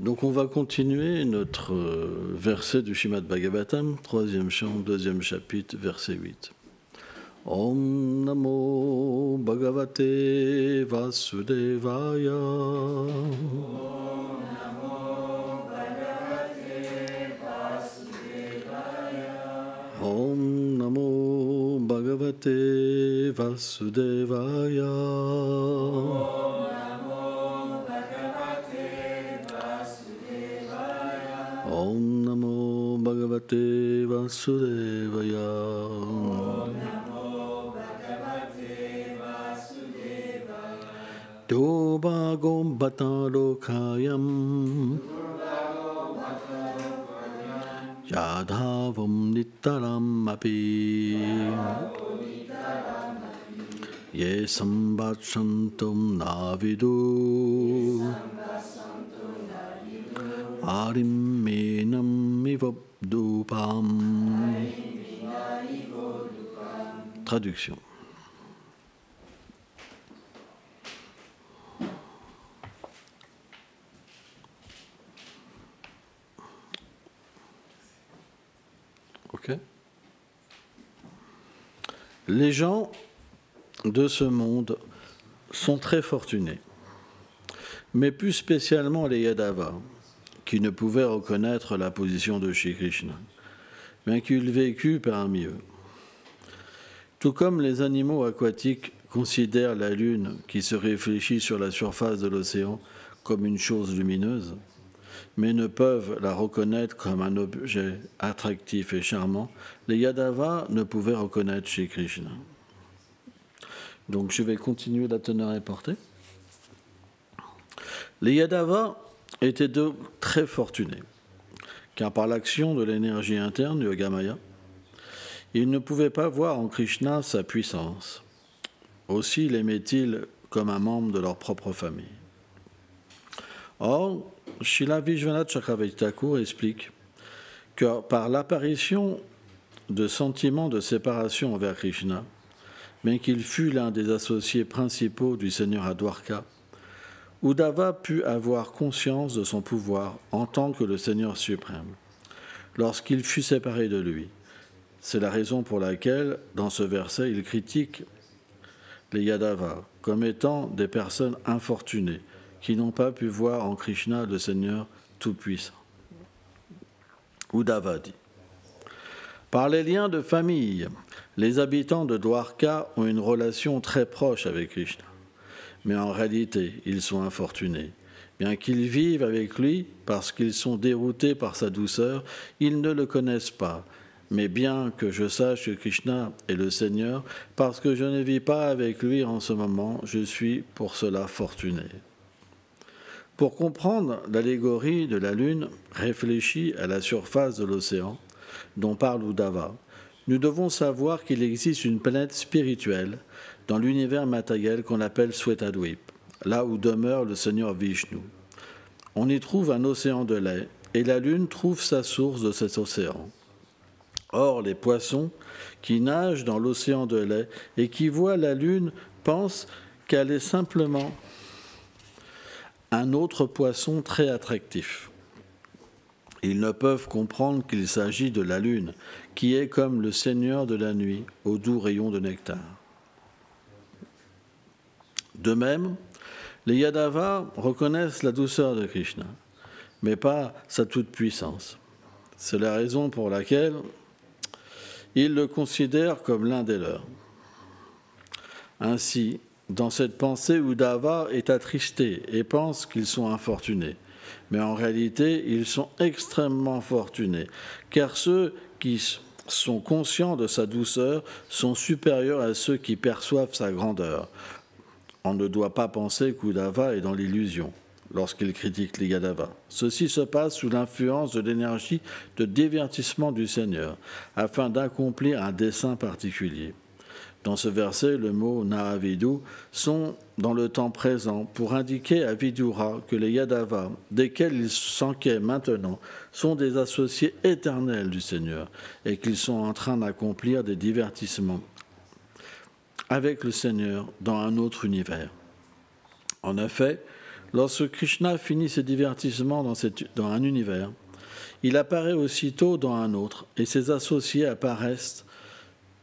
Donc on va continuer notre verset du Srimad Bhagavatam, 3e chant, 2e chapitre, verset 8. Om Namo Bhagavate Vasudevaya. Om Namo Bhagavate Vasudevaya. Om Namo Bhagavate Vasudevaya. Dobhagom Bhatarokayam Yadhavam Nittaram Api Ye Sambhatshantum Navidu Arim Menam Ivabdupam. Traduction. Ok. Les gens de ce monde sont très fortunés, mais plus spécialement les Yadavas, qui ne pouvaient reconnaître la position de Shri Krishna, bien qu'il vécut parmi eux. Tout comme les animaux aquatiques considèrent la lune qui se réfléchit sur la surface de l'océan comme une chose lumineuse, mais ne peuvent la reconnaître comme un objet attractif et charmant, les Yadavas ne pouvaient reconnaître Shri Krishna. Donc je vais continuer la teneur et portée. Les Yadavas étaient donc très fortunés, car par l'action de l'énergie interne du Yogamaya, ils ne pouvaient pas voir en Krishna sa puissance. Aussi l'aimaient-ils comme un membre de leur propre famille. Or, Srila Vishwanath Chakravarti Thakur explique que par l'apparition de sentiments de séparation envers Krishna, bien qu'il fût l'un des associés principaux du Seigneur à Dwarka, Uddhava put avoir conscience de son pouvoir en tant que le Seigneur suprême, lorsqu'il fut séparé de lui. C'est la raison pour laquelle, dans ce verset, il critique les Yadavas comme étant des personnes infortunées, qui n'ont pas pu voir en Krishna le Seigneur Tout-Puissant. Uddhava dit: par les liens de famille, les habitants de Dwarka ont une relation très proche avec Krishna. Mais en réalité, ils sont infortunés. Bien qu'ils vivent avec lui, parce qu'ils sont déroutés par sa douceur, ils ne le connaissent pas. Mais bien que je sache que Krishna est le Seigneur, parce que je ne vis pas avec lui en ce moment, je suis pour cela fortuné. Pour comprendre l'allégorie de la lune réfléchie à la surface de l'océan, dont parle Uddhava, nous devons savoir qu'il existe une planète spirituelle dans l'univers matériel qu'on appelle Svetadvip, là où demeure le Seigneur Vishnu. On y trouve un océan de lait, et la lune trouve sa source de cet océan. Or, les poissons qui nagent dans l'océan de lait et qui voient la lune pensent qu'elle est simplement un autre poisson très attractif. Ils ne peuvent comprendre qu'il s'agit de la lune, qui est comme le Seigneur de la nuit, aux doux rayons de nectar. De même, les Yadavas reconnaissent la douceur de Krishna, mais pas sa toute-puissance. C'est la raison pour laquelle ils le considèrent comme l'un des leurs. Ainsi, dans cette pensée, Uddhava est attristé et pense qu'ils sont infortunés. Mais en réalité, ils sont extrêmement fortunés, car ceux qui sont conscients de sa douceur sont supérieurs à ceux qui perçoivent sa grandeur. On ne doit pas penser qu'Uddhava est dans l'illusion lorsqu'il critique les Yadavas. Ceci se passe sous l'influence de l'énergie de divertissement du Seigneur, afin d'accomplir un dessein particulier. Dans ce verset, le mot Nahavidu sont dans le temps présent pour indiquer à Vidura que les Yadavas, desquels il s'enquête maintenant, sont des associés éternels du Seigneur et qu'ils sont en train d'accomplir des divertissements avec le Seigneur dans un autre univers. En effet, Lorsque Krishna finit ses divertissements dans un univers, il apparaît aussitôt dans un autre, et ses associés apparaissent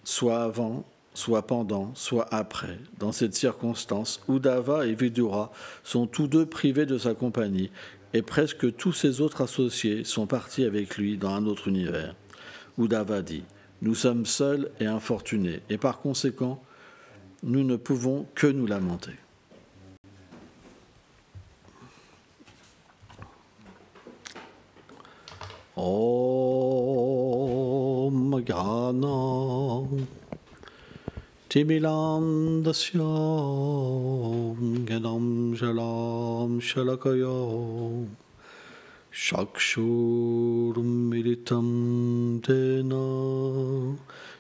soit avant, soit pendant, soit après. Dans cette circonstance, Uddhava et Vidura sont tous deux privés de sa compagnie, et presque tous ses autres associés sont partis avec lui dans un autre univers. Uddhava dit « Nous sommes seuls et infortunés, et par conséquent, nous ne pouvons que nous lamenter. » Om Gana Timilam Dasyam Ganam Jalam Shalakayo Shakshurum Militam Tena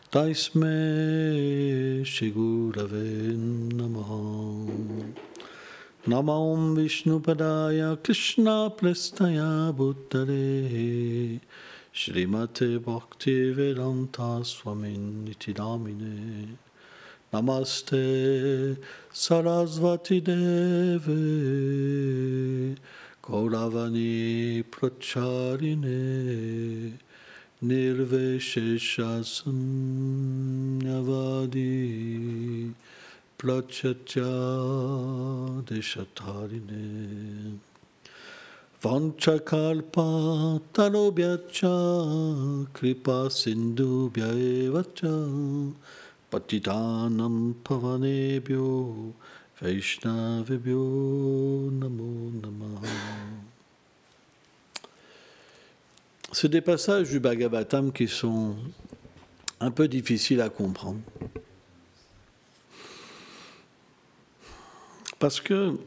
Taisme Shigurave Namaha Namam Vishnupadaya Krishna Plestaya Bhuttare Srimate Bhakti Vedanta Swamin Nitidamine Namaste Sarasvati Deve Kauravani Pracharine Nirveshesha Sunyavadi Plachatya Deshatarine Vanchakalpa Talobhyacha Kripa Sindhubhya Evacha Patitanam Pavanebhyo Vaishnavebhyo Namo Namaha. C'est des passages du Bhagavatam qui sont un peu difficiles à comprendre. Parce que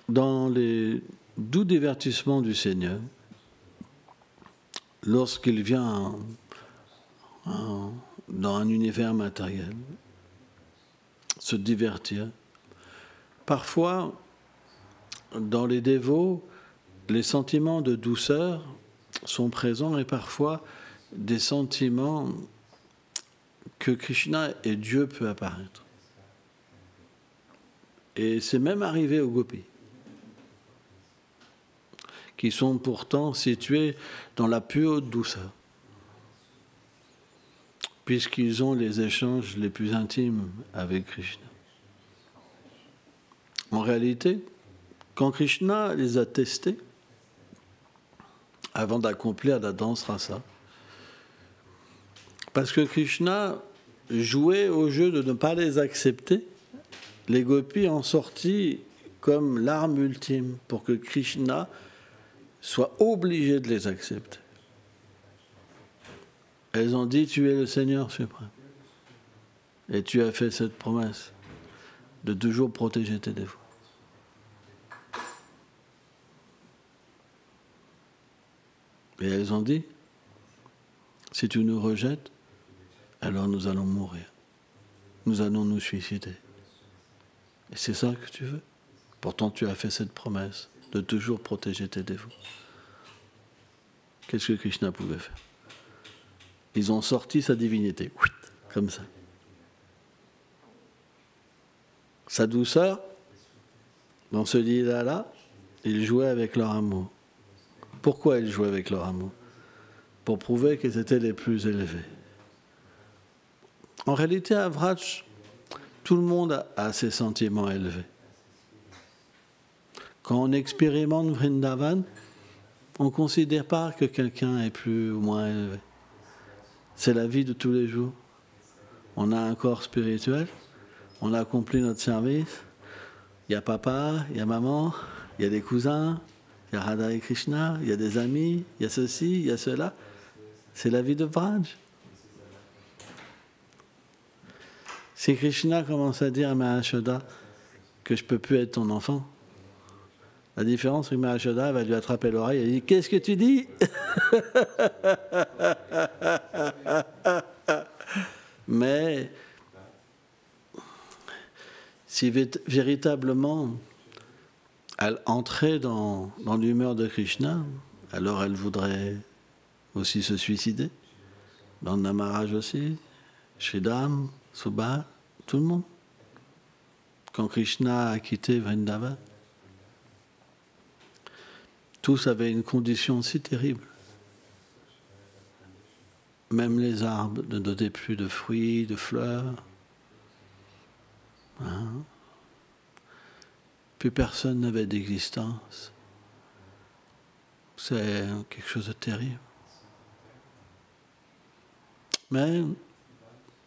dans les doux divertissements du Seigneur, lorsqu'il vient dans un univers matériel, se divertir, parfois, dans les dévots, les sentiments de douceur sont présents et parfois des sentiments que Krishna et Dieu peut apparaître. Et c'est même arrivé aux gopis, qui sont pourtant situés dans la plus haute douceur, puisqu'ils ont les échanges les plus intimes avec Krishna. En réalité, quand Krishna les a testés, avant d'accomplir la danse rasa, parce que Krishna jouait au jeu de ne pas les accepter, les gopis ont sorti comme l'arme ultime pour que Krishna soit obligé de les accepter. Elles ont dit, tu es le Seigneur suprême. Et tu as fait cette promesse de toujours protéger tes dévots. Et elles ont dit, si tu nous rejettes, alors nous allons mourir. Nous allons nous suicider. Et c'est ça que tu veux. Pourtant, tu as fait cette promesse de toujours protéger tes dévots. Qu'est-ce que Krishna pouvait faire? Ils ont sorti sa divinité, comme ça. Sa douceur, dans ce lila-là, ils jouaient avec leur amour. Pourquoi ils jouaient avec leur amour? Pour prouver qu'ils étaient les plus élevés. En réalité, à Vraj, tout le monde a ses sentiments élevés. Quand on expérimente Vrindavan, on ne considère pas que quelqu'un est plus ou moins élevé. C'est la vie de tous les jours. On a un corps spirituel, on a accompli notre service. Il y a papa, il y a maman, il y a des cousins, il y a Radha et Krishna, il y a des amis, il y a ceci, il y a cela. C'est la vie de Vraj. Si Krishna commence à dire à Mahashoda que je ne peux plus être ton enfant, la différence, c'est que Mahashoda va lui attraper l'oreille et lui dit « Qu'est-ce que tu dis ?» Mais si véritablement elle entrait dans l'humeur de Krishna, alors elle voudrait aussi se suicider. Dans le Namaraj aussi, Sridham, Subha, tout le monde. Quand Krishna a quitté Vrindavan, tous avaient une condition si terrible. Même les arbres ne donnaient plus de fruits, de fleurs. Hein? Plus personne n'avait d'existence. C'est quelque chose de terrible. Mais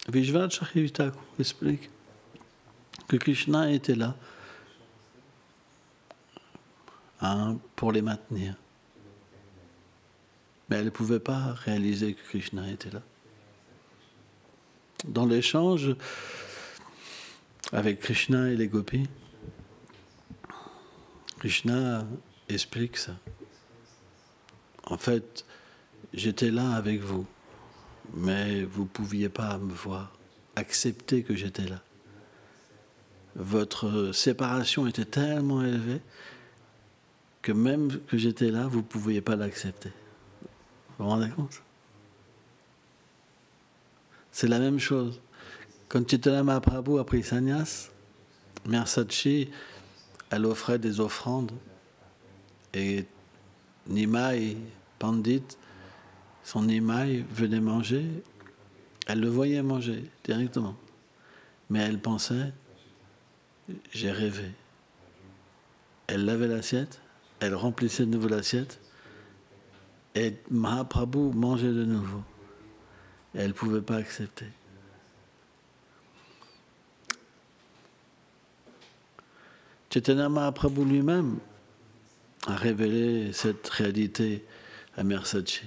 Vishvacharya Thakur explique que Krishna était là pour les maintenir. Mais elle ne pouvait pas réaliser que Krishna était là. Dans l'échange avec Krishna et les gopis, Krishna explique ça. En fait, j'étais là avec vous, mais vous ne pouviez pas me voir, accepter que j'étais là. Votre séparation était tellement élevée que même que j'étais là, vous ne pouviez pas l'accepter. Vous vous rendez compte? C'est la même chose. Quand Chaitanya Mahaprabhu a pris sannyas, Mère Sachi, elle offrait des offrandes. Et Nimai, Pandit, son Nimai venait manger. Elle le voyait manger directement. Mais elle pensait, j'ai rêvé. Elle lavait l'assiette, elle remplissait de nouveau l'assiette, et Mahaprabhu mangeait de nouveau. Et elle ne pouvait pas accepter. Chaitanya Mahaprabhu lui-même a révélé cette réalité à Mère Sachi.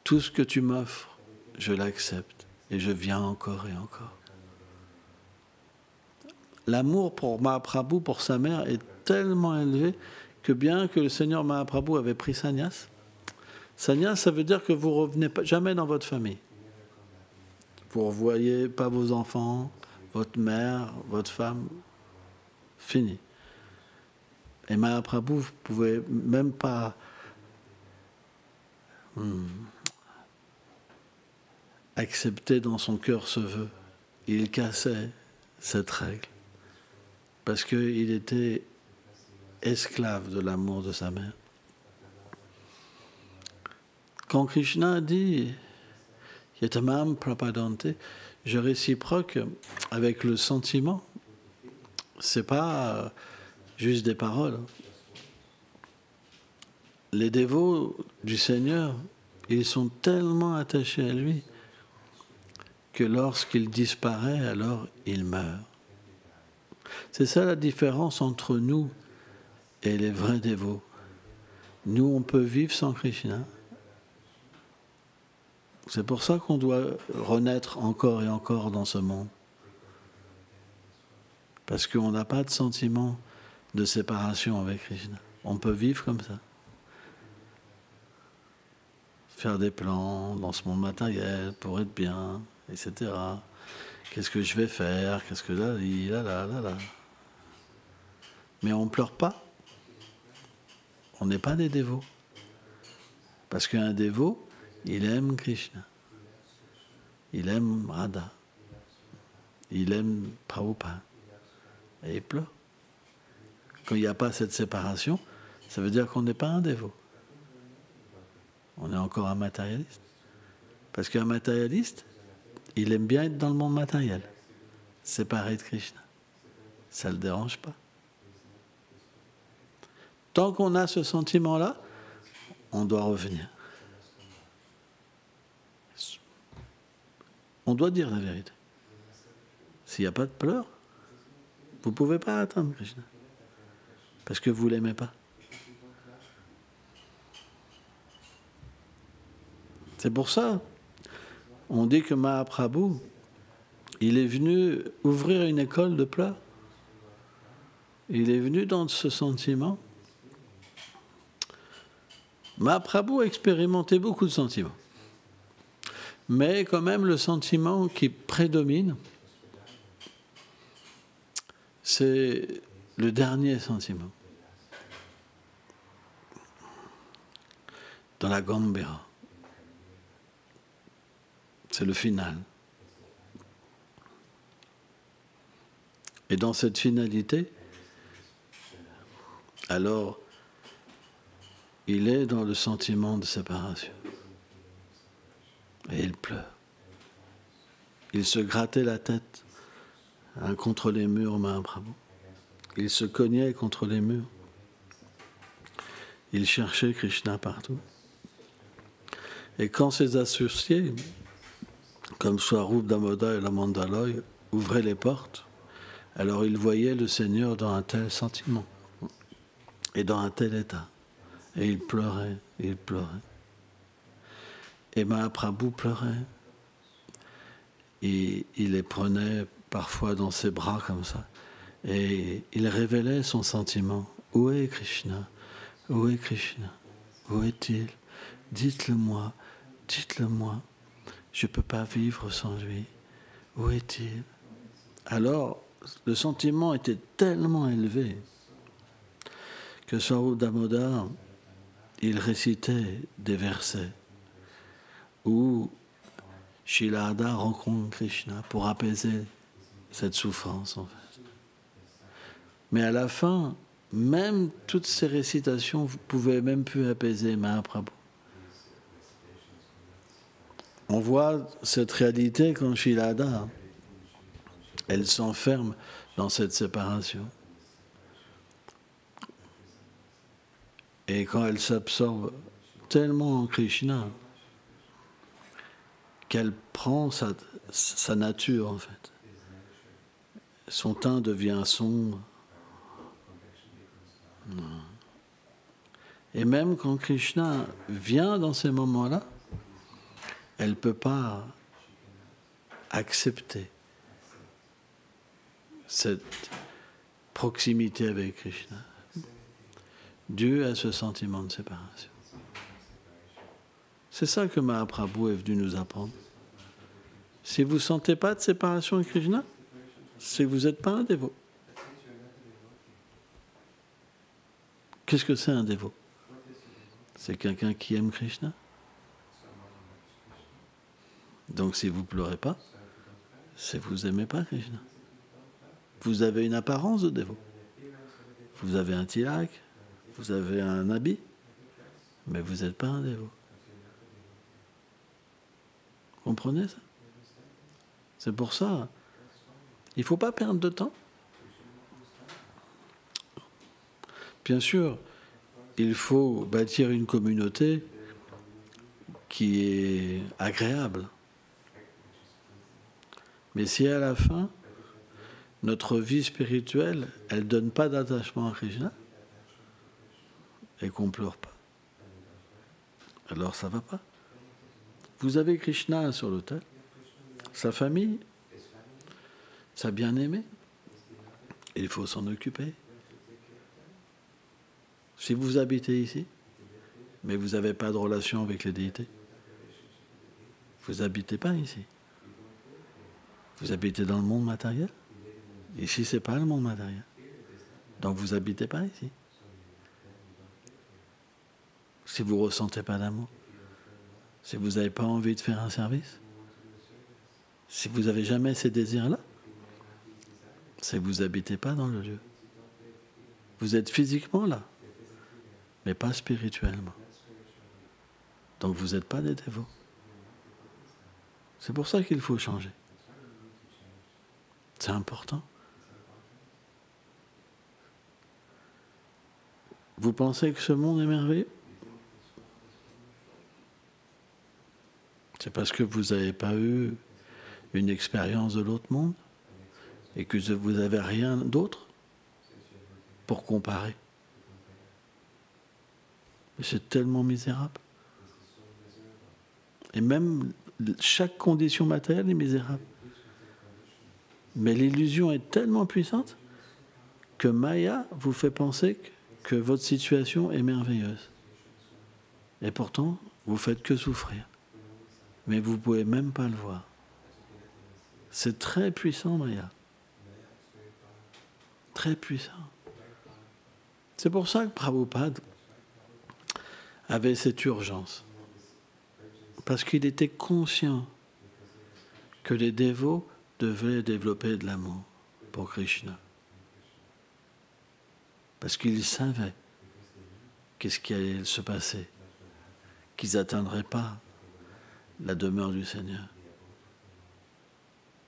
Tout ce que tu m'offres, je l'accepte et je viens encore et encore. L'amour pour Mahaprabhu, pour sa mère, est tellement élevé que bien que le Seigneur Mahaprabhu avait pris sannyas, sannyas, ça veut dire que vous ne revenez jamais dans votre famille. Vous ne revoyez pas vos enfants, votre mère, votre femme, fini. Et Mahaprabhu ne pouvait même pas accepter dans son cœur ce vœu. Il cassait cette règle parce qu'il était esclave de l'amour de sa mère. Quand Krishna dit Yatamam Prapadante, je réciproque avec le sentiment, c'est pas juste des paroles. Les dévots du Seigneur, ils sont tellement attachés à lui que lorsqu'il disparaît, alors il meurt. C'est ça la différence entre nous et les vrais dévots. Nous, on peut vivre sans Krishna. C'est pour ça qu'on doit renaître encore et encore dans ce monde. Parce qu'on n'a pas de sentiment de séparation avec Krishna. On peut vivre comme ça. Faire des plans dans ce monde matériel pour être bien, etc. Qu'est-ce que je vais faire? Qu'est-ce que là. Mais on ne pleure pas. On n'est pas des dévots. Parce qu'un dévot, il aime Krishna. Il aime Radha. Il aime Prabhupada. Et il pleure. Quand il n'y a pas cette séparation, ça veut dire qu'on n'est pas un dévot. On est encore un matérialiste. Parce qu'un matérialiste, il aime bien être dans le monde matériel, séparé de Krishna. Ça ne le dérange pas. Tant qu'on a ce sentiment-là, on doit revenir. On doit dire la vérité. S'il n'y a pas de pleurs, vous ne pouvez pas atteindre Krishna. Parce que vous ne l'aimez pas. C'est pour ça, on dit que Mahaprabhu, il est venu ouvrir une école de pleurs. Il est venu dans ce sentiment. Mahaprabhu a expérimenté beaucoup de sentiments. Mais quand même, le sentiment qui prédomine, c'est le dernier sentiment. Dans la Gambhira. C'est le final. Et dans cette finalité, alors il est dans le sentiment de séparation. Et il pleure. Il se grattait la tête contre les murs, Mahaprabhu. Il se cognait contre les murs. Il cherchait Krishna partout. Et quand ses associés, comme Swarup Damoda et la Mandaloy, ouvraient les portes, alors il voyait le Seigneur dans un tel sentiment et dans un tel état. Et il pleurait, il pleurait. Et Mahaprabhu pleurait. Et il les prenait parfois dans ses bras comme ça. Et il révélait son sentiment. Où est Krishna? Où est Krishna? Où est-il? Dites-le-moi, dites-le-moi. Je ne peux pas vivre sans lui. Où est-il? Alors, le sentiment était tellement élevé que Swarup Damodar, il récitait des versets où Srila Radha rencontre Krishna pour apaiser cette souffrance, en fait. Mais à la fin, même toutes ces récitations ne pouvaient même plus apaiser Mahaprabhu. On voit cette réalité quand Srila Radha, elle s'enferme dans cette séparation. Et quand elle s'absorbe tellement en Krishna, qu'elle prend sa nature, en fait. Son teint devient sombre. Et même quand Krishna vient dans ces moments-là, elle ne peut pas accepter cette proximité avec Krishna, dû à ce sentiment de séparation. C'est ça que Mahaprabhu est venu nous apprendre. Si vous ne sentez pas de séparation avec Krishna, c'est que vous n'êtes pas un dévot. Qu'est-ce que c'est un dévot? C'est quelqu'un qui aime Krishna. Donc si vous ne pleurez pas, c'est que vous n'aimez pas Krishna. Vous avez une apparence de dévot. Vous avez un tilak, vous avez un habit, mais vous n'êtes pas un dévot. Vous comprenez ça? C'est pour ça, il ne faut pas perdre de temps. Bien sûr, il faut bâtir une communauté qui est agréable. Mais si à la fin, notre vie spirituelle, elle ne donne pas d'attachement à Krishna, et qu'on ne pleure pas, alors ça ne va pas. Vous avez Krishna sur l'autel, sa famille, sa bien-aimée, il faut s'en occuper. Si vous habitez ici, mais vous n'avez pas de relation avec les déités, vous n'habitez pas ici. Vous habitez dans le monde matériel. Ici, ce n'est pas le monde matériel. Donc vous n'habitez pas ici. Si vous ne ressentez pas d'amour, si vous n'avez pas envie de faire un service, si vous n'avez jamais ces désirs-là, c'est que vous n'habitez pas dans le lieu. Vous êtes physiquement là, mais pas spirituellement. Donc vous n'êtes pas des dévots. C'est pour ça qu'il faut changer. C'est important. Vous pensez que ce monde est merveilleux? C'est parce que vous n'avez pas eu une expérience de l'autre monde et que vous n'avez rien d'autre pour comparer. Mais c'est tellement misérable. Et même chaque condition matérielle est misérable. Mais l'illusion est tellement puissante que Maya vous fait penser que votre situation est merveilleuse. Et pourtant, vous ne faites que souffrir. Mais vous ne pouvez même pas le voir. C'est très puissant, Maya. Très puissant. C'est pour ça que Prabhupada avait cette urgence. Parce qu'il était conscient que les dévots devaient développer de l'amour pour Krishna. Parce qu'ils savaient qu'est-ce qui allait se passer, qu'ils n'atteindraient pas la demeure du Seigneur.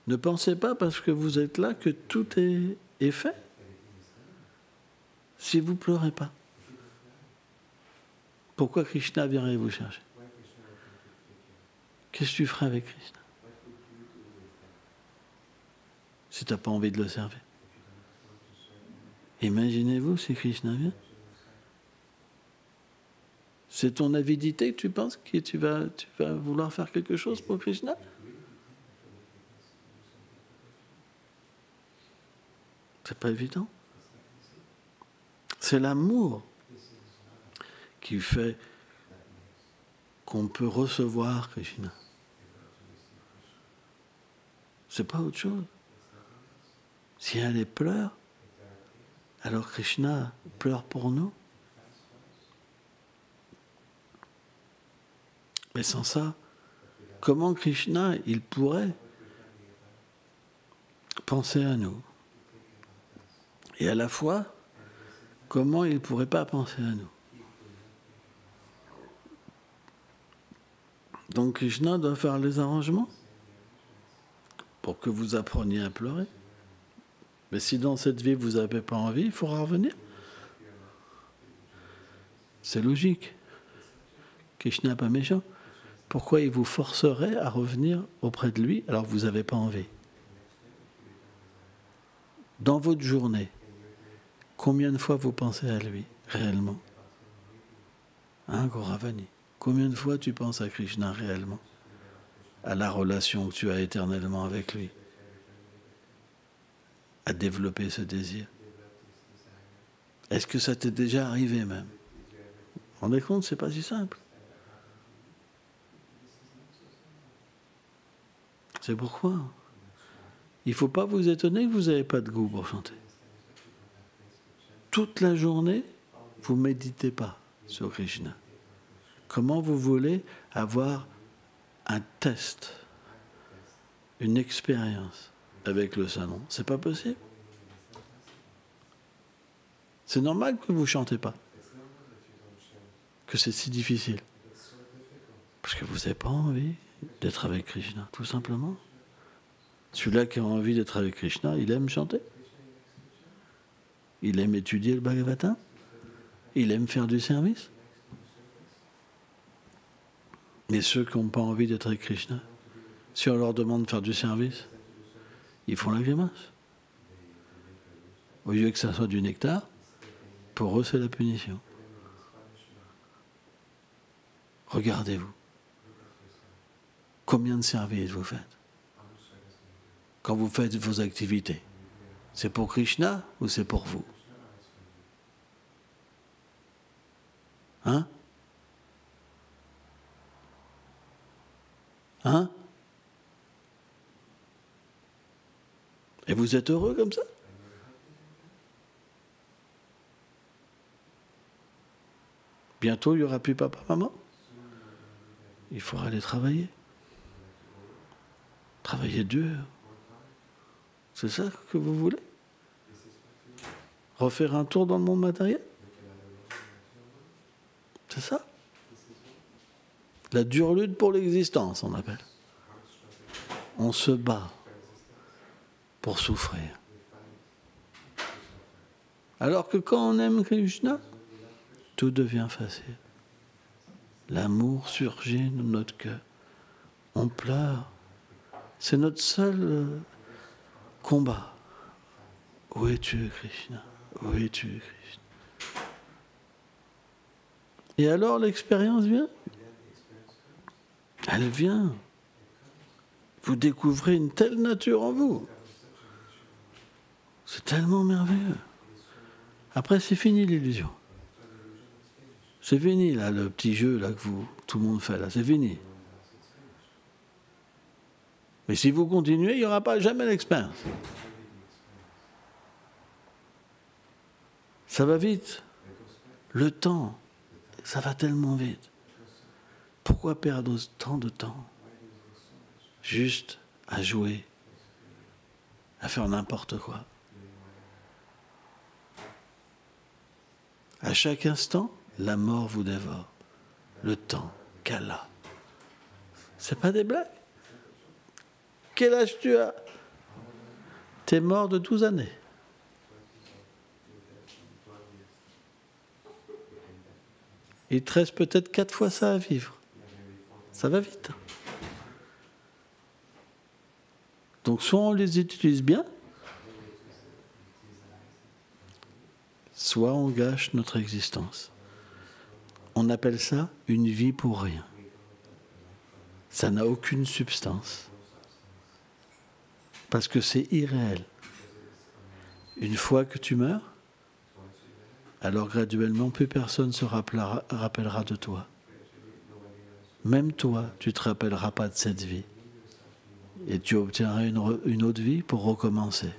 Ne pensez pas parce que vous êtes là que tout est fait. Si vous ne pleurez pas, pourquoi Krishna viendrait vous chercher? Qu'est-ce que tu ferais avec Krishna si tu n'as pas envie de le servir? Imaginez-vous si Krishna vient. C'est ton avidité que tu penses que tu vas vouloir faire quelque chose pour Krishna? C'est pas évident. C'est l'amour qui fait qu'on peut recevoir Krishna. C'est pas autre chose. Si elle est pleure, alors Krishna pleure pour nous. Mais sans ça, comment Krishna, il pourrait penser à nous? Et à la fois, comment il ne pourrait pas penser à nous? Donc Krishna doit faire les arrangements pour que vous appreniez à pleurer. Mais si dans cette vie vous n'avez pas envie, il faudra revenir. C'est logique. Krishna n'est pas méchant. Pourquoi il vous forcerait à revenir auprès de lui alors que vous n'avez pas envie? Dans votre journée, combien de fois vous pensez à lui, réellement? Hein, Gauravani? Combien de fois tu penses à Krishna réellement? À la relation que tu as éternellement avec lui? À développer ce désir? Est-ce que ça t'est déjà arrivé même? Vous vous rendez compte, c'est pas si simple. C'est pourquoi il ne faut pas vous étonner que vous n'avez pas de goût pour chanter. Toute la journée, vous ne méditez pas sur Krishna. Comment vous voulez avoir un test, une expérience avec le salon? C'est pas possible. C'est normal que vous ne chantez pas, que c'est si difficile. Parce que vous n'avez pas envie d'être avec Krishna, tout simplement. Celui-là qui a envie d'être avec Krishna, il aime chanter. Il aime étudier le Bhagavatam. Il aime faire du service. Mais ceux qui n'ont pas envie d'être avec Krishna, si on leur demande de faire du service, ils font la grimace. Au lieu que ça soit du nectar, pour eux c'est la punition. Regardez-vous. Combien de services vous faites? Quand vous faites vos activités, c'est pour Krishna ou c'est pour vous? Hein? Hein? Et vous êtes heureux comme ça? Bientôt, il n'y aura plus papa, maman. Il faudra aller travailler. Travailler dur. C'est ça que vous voulez? Refaire un tour dans le monde matériel? C'est ça? La dure lutte pour l'existence, on appelle. On se bat pour souffrir. Alors que quand on aime Krishna, tout devient facile. L'amour surgit dans notre cœur. On pleure. C'est notre seul combat. Où es-tu, Krishna? Où es-tu, Krishna? Et alors l'expérience vient? Elle vient. Vous découvrez une telle nature en vous. C'est tellement merveilleux. Après, c'est fini l'illusion. C'est fini, là, le petit jeu là, que tout le monde fait, là. C'est fini. Mais si vous continuez, il n'y aura pas jamais l'expérience. Ça va vite. Le temps, ça va tellement vite. Pourquoi perdre tant de temps juste à jouer, à faire n'importe quoi? À chaque instant, la mort vous dévore. Le temps, Kala. C'est pas des blagues. Quel âge tu as? T'es mort de 12 années. Il te reste peut-être 4 fois ça à vivre. Ça va vite. Donc soit on les utilise bien, soit on gâche notre existence. On appelle ça une vie pour rien. Ça n'a aucune substance. Parce que c'est irréel. Une fois que tu meurs, alors graduellement, plus personne ne se rappellera de toi. Même toi, tu ne te rappelleras pas de cette vie. Et tu obtiendras une autre vie pour recommencer.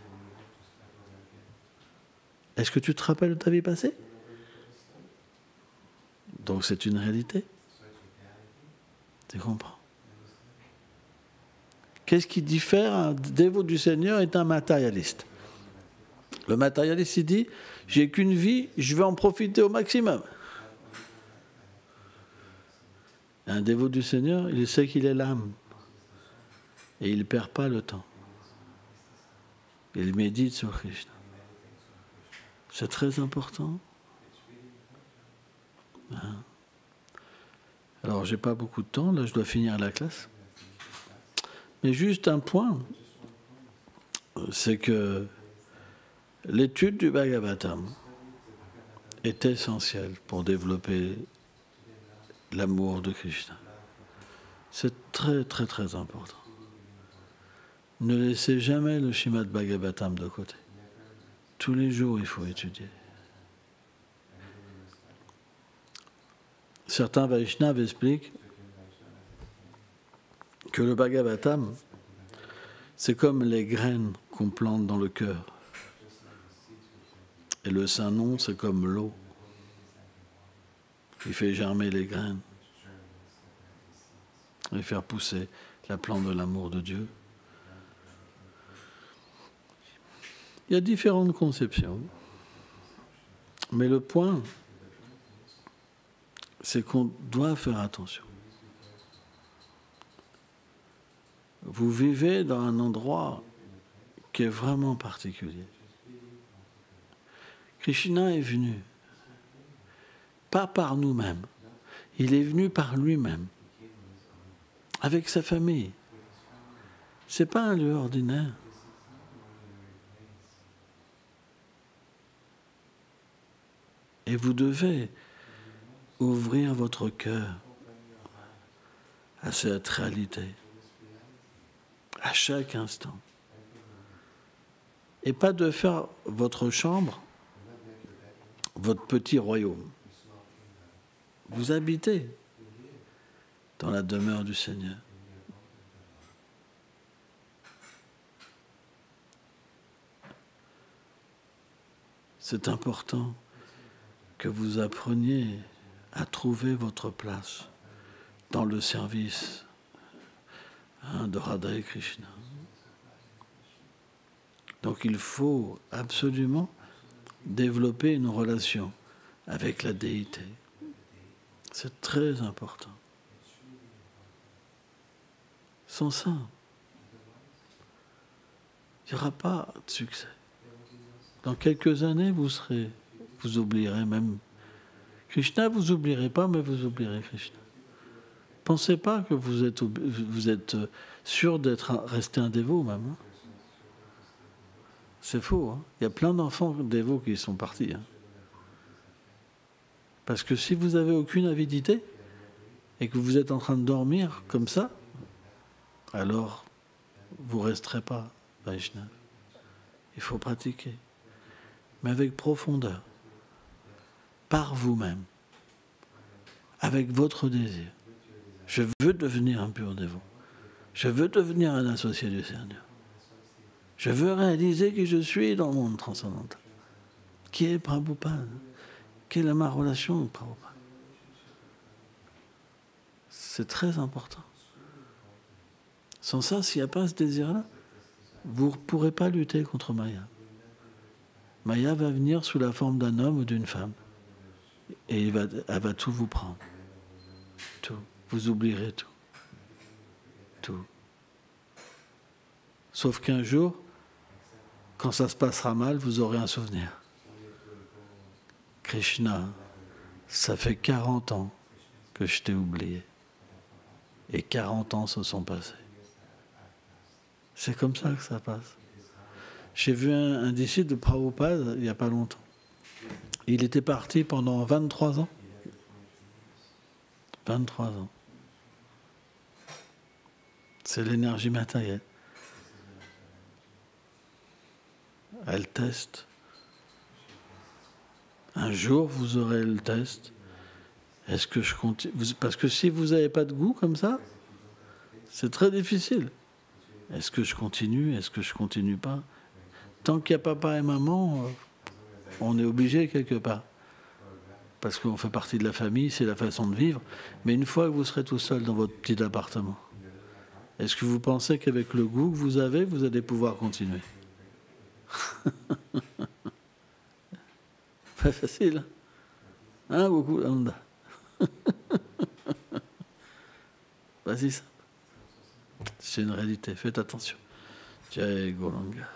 Est-ce que tu te rappelles de ta vie passée? Donc c'est une réalité. Tu comprends? Qu'est-ce qui diffère un dévot du Seigneur et un matérialiste? Le matérialiste, il dit, j'ai qu'une vie, je vais en profiter au maximum. Un dévot du Seigneur, il sait qu'il est l'âme. Et il ne perd pas le temps. Il médite sur Krishna. C'est très important. Hein? Alors, j'ai pas beaucoup de temps, là je dois finir la classe. Mais juste un point, c'est que l'étude du Bhagavatam est essentielle pour développer l'amour de Krishna. C'est très, très, très important. Ne laissez jamais le Śrīmad Bhagavatam de côté. Tous les jours, il faut étudier. Certains Vaishnavas expliquent que le Bhagavatam, c'est comme les graines qu'on plante dans le cœur. Et le Saint-Nom, c'est comme l'eau. Il fait germer les graines et faire pousser la plante de l'amour de Dieu. Il y a différentes conceptions. Mais le point, c'est qu'on doit faire attention. Vous vivez dans un endroit qui est vraiment particulier. Krishna est venu, pas par nous-mêmes, il est venu par lui-même, avec sa famille. Ce n'est pas un lieu ordinaire. Et vous devez ouvrir votre cœur à cette réalité, à chaque instant. Et pas de faire votre chambre, votre petit royaume. Vous habitez dans la demeure du Seigneur. C'est important que vous appreniez à trouver votre place dans le service de Radha et Krishna. Donc il faut absolument développer une relation avec la déité. C'est très important. Sans ça, il n'y aura pas de succès. Dans quelques années, vous oublierez même Krishna, vous n'oublierez pas, mais vous oublierez Krishna. Pensez pas que vous êtes sûr d'être resté un dévot même. Hein. C'est faux. Hein. Il y a plein d'enfants dévots qui sont partis. Hein. Parce que si vous n'avez aucune avidité et que vous êtes en train de dormir comme ça, alors vous ne resterez pas Vaishnava. Il faut pratiquer, mais avec profondeur, par vous-même, avec votre désir. Je veux devenir un pur dévot. Je veux devenir un associé du Seigneur. Je veux réaliser qui je suis dans le monde transcendantal. Qui est Prabhupada? Quelle est ma relation avec Prabhupada? C'est très important. Sans ça, s'il n'y a pas ce désir-là, vous ne pourrez pas lutter contre Maya. Maya va venir sous la forme d'un homme ou d'une femme. Et elle va tout vous prendre. Tout. Vous oublierez tout. Tout. Sauf qu'un jour, quand ça se passera mal, vous aurez un souvenir. Krishna, ça fait 40 ans que je t'ai oublié. Et 40 ans se sont passés. C'est comme ça que ça passe. J'ai vu un disciple de Prabhupada il n'y a pas longtemps. Il était parti pendant 23 ans. 23 ans. C'est l'énergie matérielle. Elle teste. Un jour, vous aurez le test. Est-ce que je continue? Parce que si vous n'avez pas de goût comme ça, c'est très difficile. Est-ce que je continue? Est-ce que je continue pas? Tant qu'il y a papa et maman, on est obligé quelque part. Parce qu'on fait partie de la famille, c'est la façon de vivre. Mais une fois que vous serez tout seul dans votre petit appartement, est-ce que vous pensez qu'avec le goût que vous avez, vous allez pouvoir continuer? Pas facile. Hein, beaucoup d'anda. Vas-y, ça. C'est une réalité. Faites attention. Jai Gauranga.